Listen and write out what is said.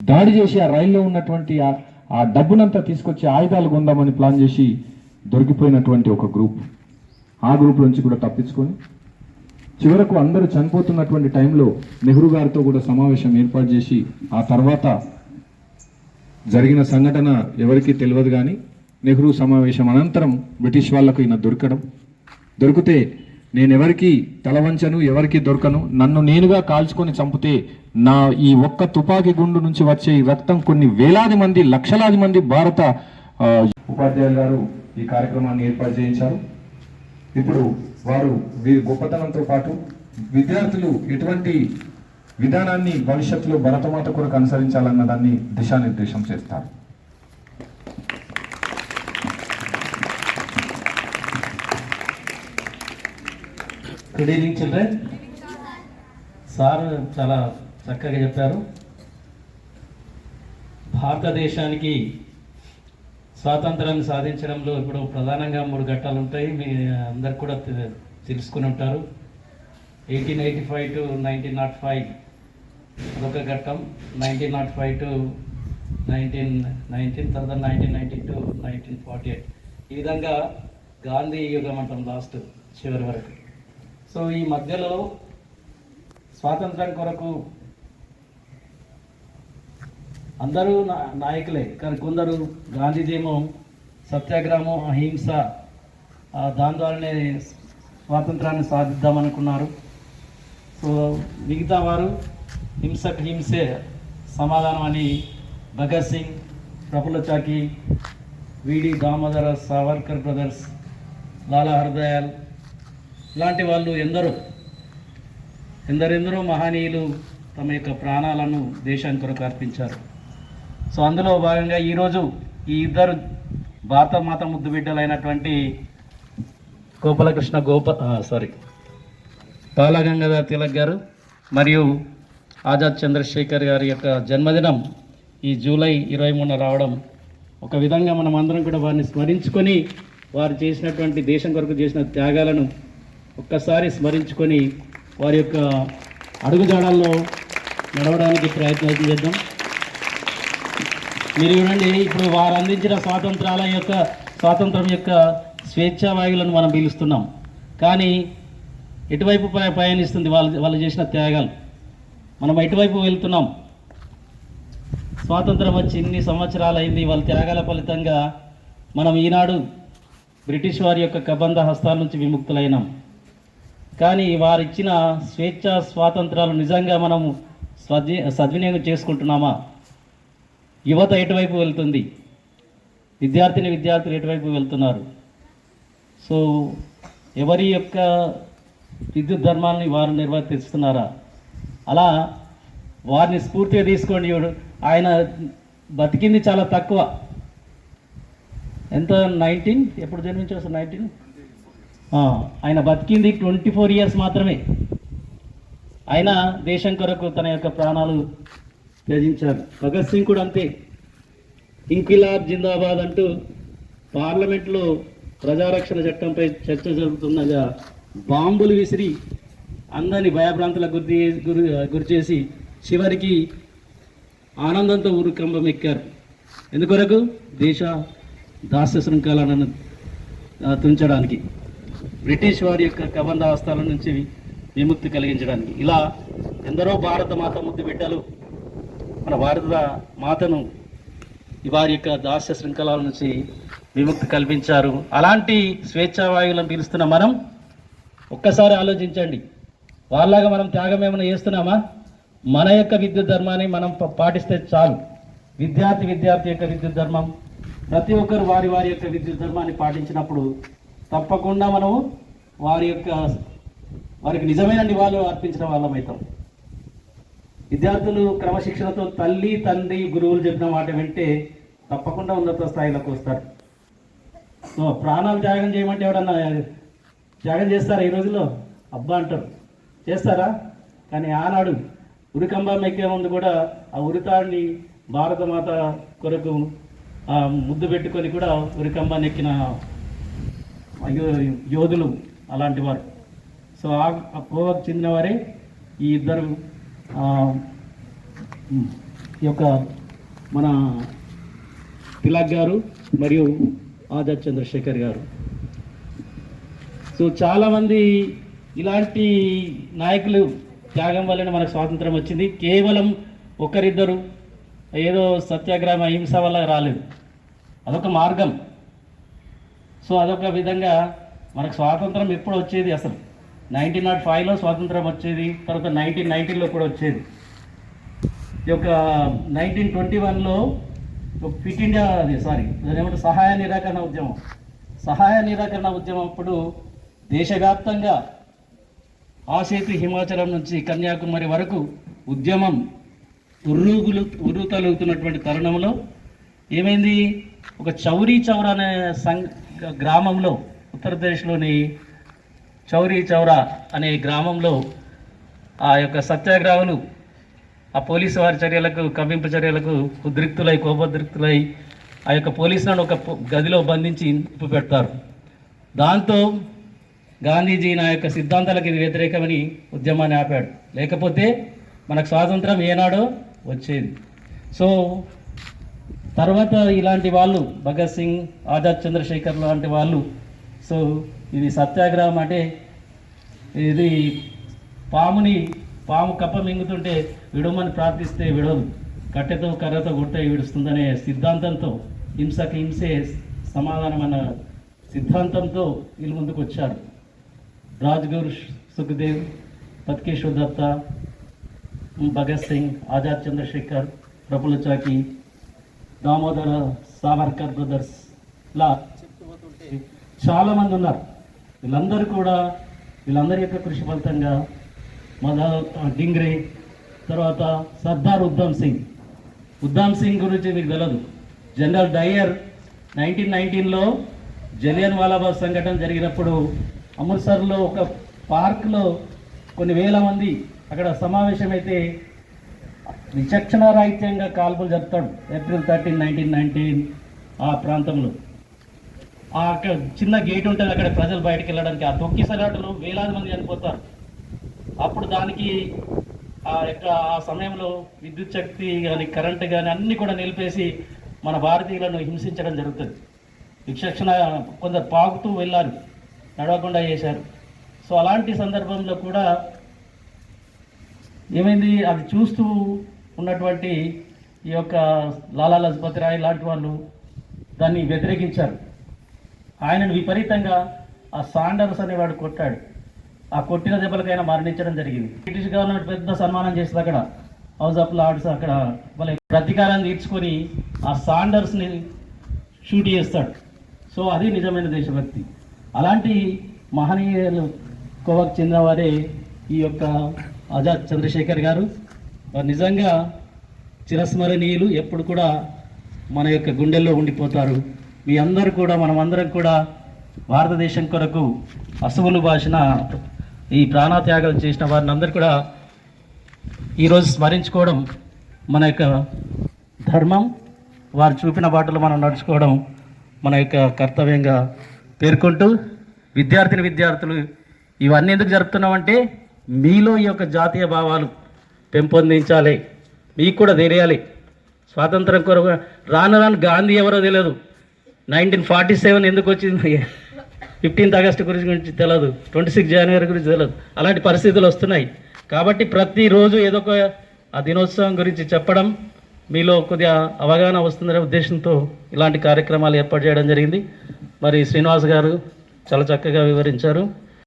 దాడి చేసి ఆ రైల్లో ఉన్నటువంటి ఆ డబ్బునంతా తీసుకొచ్చి ఆయుధాలు కొందామని ప్లాన్ చేసి దొరికిపోయినటువంటి ఒక గ్రూప్. ఆ గ్రూప్ నుంచి కూడా తప్పించుకొని చివరకు అందరూ చనిపోతున్నటువంటి టైంలో నెహ్రూ గారితో కూడా సమావేశం ఏర్పాటు చేసి ఆ తర్వాత జరిగిన సంఘటన ఎవరికీ తెలియదు. కానీ నెహ్రూ సమావేశం అనంతరం బ్రిటిష్ వాళ్లకు ఈయన దొరికితే నేను ఎవరికి తలవంచను, ఎవరికి దొరకను, నన్ను నేనుగా కాల్చుకొని చంపితే నా ఈ ఒక్క తుపాకీ గుండు నుంచి వచ్చే ఈ రక్తం కొన్ని వేలాది మంది, లక్షలాది మంది భారత ఉపాధ్యాయులు గారు ఈ కార్యక్రమాన్ని ఏర్పాటు చేయించారు. ఇప్పుడు వారు వీరి గొప్పతనంతో పాటు విద్యార్థులు ఎటువంటి విధానాన్ని భవిష్యత్తులో భరతమాత కొరకు అనుసరించాలన్న దాన్ని దిశానిర్దేశం చేస్తారు. Good evening children. సార్ చాలా చక్కగా చెప్పారు. భారతదేశానికి స్వాతంత్రాన్ని సాధించడంలో ఇప్పుడు ప్రధానంగా 3 ఘట్టాలు ఉంటాయి. మీ అందరు కూడా తెలుసుకుని ఉంటారు. 1885 to 1905 అదొక ఘట్టం, 1905 to 1919, తర్వాత 1990 to 1948. ఈ విధంగా గాంధీ యుగం అంటాం లాస్ట్ చివరి వరకు. సో ఈ మధ్యలో స్వాతంత్రం కొరకు అందరూ నాయకులే, కానీ కొందరు గాంధీజీమో సత్యాగ్రహం, అహింస, దాని ద్వారానే స్వాతంత్రాన్ని సాధిద్దామనుకున్నారు. సో మిగతా వారు హింసకు హింసే సమాధానం అని భగత్ సింగ్, ప్రఫుల్ల చాకి, విడి దామోదర సావర్కర్ బ్రదర్స్, లాలా హర్దయాల్ ఇలాంటి వాళ్ళు ఎందరెందరో మహనీయులు తమ యొక్క ప్రాణాలను దేశానికి కొరకు అర్పించారు. సో అందులో భాగంగా ఈరోజు ఈ ఇద్దరు భారత మాత ముద్దు బిడ్డలైనటువంటి బాలగంగాధర్ తిలక్ గారు మరియు ఆజాద్ చంద్రశేఖర్ గారి యొక్క జన్మదినం ఈ జూలై 23న రావడం ఒక విధంగా మనం అందరం కూడా వారిని స్మరించుకొని వారు చేసినటువంటి దేశం కొరకు చేసిన త్యాగాలను ఒక్కసారి స్మరించుకొని వారి యొక్క అడుగుజాడల్లో నడవడానికి ప్రయత్నం చేద్దాం. మీరు చూడండి, ఇప్పుడు వారు అందించిన స్వాతంత్రం యొక్క స్వేచ్ఛా వాయువులను మనం పీలుస్తున్నాం. కానీ ఎటువైపు పయనిస్తుంది వాళ్ళు చేసిన త్యాగాలు? మనం ఎటువైపు వెళ్తున్నాం? స్వాతంత్రం వచ్చి ఇన్ని సంవత్సరాలు అయింది. వాళ్ళ త్యాగాల ఫలితంగా మనం ఈనాడు బ్రిటిష్ వారి యొక్క కబంధ హస్తాల నుంచి విముక్తులైనాం. కానీ వారు ఇచ్చిన స్వేచ్ఛ స్వాతంత్రాలు నిజంగా మనము సద్వినియోగం చేసుకుంటున్నామా? యువత ఎటువైపు వెళ్తుంది? విద్యార్థులు ఎటువైపు వెళ్తున్నారు? సో ఎవరి యొక్క విద్యుత్ ధర్మాలని వారు నిర్వర్తిస్తున్నారా? అలా వారిని స్ఫూర్తిగా తీసుకోండి. ఆయన బతికింది చాలా తక్కువ. ఎంత 19 ఎప్పుడు జన్మించారు సార్? 19 ఆయన బతికింది 24 years మాత్రమే. ఆయన దేశం కొరకు తన యొక్క ప్రాణాలు త్యజించారు. భగత్ సింగ్ కూడా అంతే. ఇంకిలాబ్ జిందాబాద్ అంటూ పార్లమెంట్లో ప్రజారక్షణ చట్టంపై చర్చ జరుగుతుండగా బాంబులు విసిరి అందరినీ భయభ్రాంతులకు గురి చేసి చివరికి ఆనందంతో ఊరుకంబం ఎక్కారు. ఎందుకొరకు? దేశ దాస్య శృంఖలాలను తుంచడానికి, బ్రిటిష్ వారి యొక్క కబంధ హస్తాల నుంచి విముక్తి కలిగించడానికి. ఇలా ఎందరో భారత మాత ముద్దు బిడ్డలు మన భారత మాతను వారి యొక్క దాస్య శృంఖలాల నుంచి విముక్తి కల్పించారు. అలాంటి స్వేచ్ఛా వాయువులను పీలుస్తున్న మనం ఒక్కసారి ఆలోచించండి. వాళ్ళలాగా మనం త్యాగం ఏమైనా చేస్తున్నామా? మన యొక్క విద్యుత్ ధర్మాన్ని మనం పాటిస్తే చాలు. విద్యార్థి యొక్క విద్యుత్ ధర్మం, ప్రతి ఒక్కరు వారి యొక్క విద్యుత్ ధర్మాన్ని పాటించినప్పుడు తప్పకుండా మనము వారికి నిజమైన నివాళులు అర్పించిన వాళ్ళం అవుతాం. విద్యార్థులు క్రమశిక్షణతో తల్లి, తండ్రి, గురువులు చెప్పిన మాట వింటే తప్పకుండా ఉన్నత స్థాయిలోకి వస్తారు. సో ప్రాణాలు త్యాగం చేయమంటే ఎవడన్నా త్యాగం చేస్తారా ఈ రోజుల్లో? అబ్బా అంటారు. చేస్తారా? కానీ ఆనాడు ఉరికంబం ఎక్కే ముందు కూడా ఆ ఉరితాడిని భారత మాత కొరకు ముద్దు పెట్టుకొని కూడా ఉరికంబాన్ని ఎక్కిన యోధులు అలాంటి వారు. సో ఆ కోవకు చెందిన వారే ఈ ఇద్దరు ఈ యొక్క మన తిలక్ గారు మరియు ఆజాద్ చంద్రశేఖర్ గారు. సో చాలామంది ఇలాంటి నాయకులు త్యాగం వల్లనే మనకు స్వాతంత్రం వచ్చింది. కేవలం ఒకరిద్దరు ఏదో సత్యాగ్రహం అహింస వల్ల రాలేదు, అదొక మార్గం. సో అదొక విధంగా మనకు స్వాతంత్రం ఎప్పుడు వచ్చేది, అసలు 1905లో స్వాతంత్రం వచ్చేది, తర్వాత 1919లో కూడా వచ్చేది. ఈ యొక్క 1921లో ఫిట్ ఇండియా ఏమంటే సహాయ నిరాకరణ ఉద్యమం అప్పుడు దేశవ్యాప్తంగా ఆసేతు హిమాచలం నుంచి కన్యాకుమారి వరకు ఉద్యమం ఉర్రూతలుగుతున్నటువంటి తరుణంలో ఏమైంది, ఒక చౌరీ చౌరా అనే గ్రామంలో, ఉత్తరప్రదేశ్లోని చౌరీ చౌరా అనే గ్రామంలో ఆ యొక్క సత్యాగ్రహులు ఆ పోలీసు వారి చర్యలకు, కవ్వింపు చర్యలకు కోపోద్రిక్తులై ఆ యొక్క పోలీసులను ఒక గదిలో బంధించి నిప్పు పెడతారు. దాంతో గాంధీజీ నా యొక్క సిద్ధాంతాలకు ఇది వ్యతిరేకమని ఉద్యమాన్ని ఆపాడు, లేకపోతే మనకు స్వాతంత్రం ఏనాడో వచ్చేది. సో తర్వాత ఇలాంటి వాళ్ళు భగత్ సింగ్, ఆజాద్ చంద్రశేఖర్ లాంటి వాళ్ళు, సో ఇది సత్యాగ్రహం అంటే ఇది పాము కప్ప మింగుతుంటే విడవమని ప్రార్థిస్తే విడవదు, కట్టెతో కర్రతో కొట్టే విడుస్తుందనే సిద్ధాంతంతో, హింసకి హింసే సమాధానం అన్న సిద్ధాంతంతో వీళ్ళు ముందుకు వచ్చారు. రాజ్గురు, సుఖ్దేవ్, బతుకేశ్వర్ దత్త, భగత్ సింగ్, ఆజాద్ చంద్రశేఖర్, ప్రఫుల్ల చాకి, దామోదర సావర్కర్ బ్రదర్స్ లా చాలామంది ఉన్నారు. వీళ్ళందరి యొక్క కృషి ఫలితంగా డింగ్రే, తర్వాత సర్దార్ ఉద్ధమ్ సింగ్ గురించి మీకు తెలియదు. జనరల్ డయ్యర్ 1919లో జలియన్ వాలాబాగ్ సంఘటన జరిగినప్పుడు అమృత్సర్లో ఒక పార్క్లో కొన్ని వేల మంది అక్కడ సమావేశమైతే విచక్షణారాహిత్యంగా కాల్పులు జరుపుతాడు. ఏప్రిల్ 13, 1919 ఆ ప్రాంతంలో అక్కడ చిన్న గేట్ ఉంటుంది, అక్కడ ప్రజలు బయటకు వెళ్ళడానికి. ఆ తొక్కిసలాటలో వేలాది మంది చనిపోతారు. అప్పుడు దానికి ఆ సమయంలో విద్యుత్ శక్తి కానీ కరెంటు కానీ అన్నీ కూడా నిలిపేసి మన భారతీయులను హింసించడం జరుగుతుంది. విచక్షణ కొందరు పాకుతూ వెళ్ళారు, నడవకుండా చేశారు. సో అలాంటి సందర్భంలో కూడా ఏమైంది, అది చూస్తూ ఉన్నటువంటి ఈ యొక్క లాలా లజపతి రాయ్ లాంటి వాళ్ళు దాన్ని వ్యతిరేకించారు. ఆయనను విపరీతంగా ఆ సాండర్స్ అనేవాడు కొట్టాడు. ఆ కొట్టిన దెబ్బలకైనా మరణించడం జరిగింది. బ్రిటిష్ గవర్నమెంట్ పెద్ద సన్మానం చేస్తుంది అక్కడ, హౌస్ ఆఫ్ లార్డ్స్. అక్కడ వాళ్ళ ప్రతీకారాన్ని తీర్చుకొని ఆ సాండర్స్ని షూట్ చేస్తాడు. సో అది నిజమైన దేశభక్తి. అలాంటి మహనీయులు కోవకు చెందినవారే ఈ యొక్క ఆజాద్ చంద్రశేఖర్ గారు. వారు నిజంగా చిరస్మరణీయులు, ఎప్పుడు కూడా మన యొక్క గుండెల్లో ఉండిపోతారు. మీ అందరూ కూడా, మనమందరం కూడా భారతదేశం కొరకు అసువులు బాసిన ఈ ప్రాణత్యాగాలు చేసిన వారిని అందరూ కూడా ఈరోజు స్మరించుకోవడం మన యొక్క ధర్మం. వారు చూపిన బాటలో మనం నడుచుకోవడం మన యొక్క కర్తవ్యంగా పేర్కొంటూ, విద్యార్థులు ఇవన్నీ ఎందుకు జరుపుతున్నామంటే మీలో ఈ యొక్క జాతీయ భావాలు పెంపొందించాలి, మీకు కూడా తెలియాలి. స్వాతంత్రం కొరకు రాను గాంధీ ఎవరో తెలియదు, 1947 ఎందుకు వచ్చింది, 15th ఆగస్టు గురించి తెలియదు, 26 జనవరి గురించి తెలియదు. అలాంటి పరిస్థితులు వస్తున్నాయి. కాబట్టి ప్రతిరోజు ఏదో ఒక ఆ దినోత్సవం గురించి చెప్పడం, మీలో కొద్దిగా అవగాహన వస్తుందనే ఉద్దేశంతో ఇలాంటి కార్యక్రమాలు ఏర్పాటు చేయడం జరిగింది. మరి శ్రీనివాస్ గారు చాలా చక్కగా వివరించారు.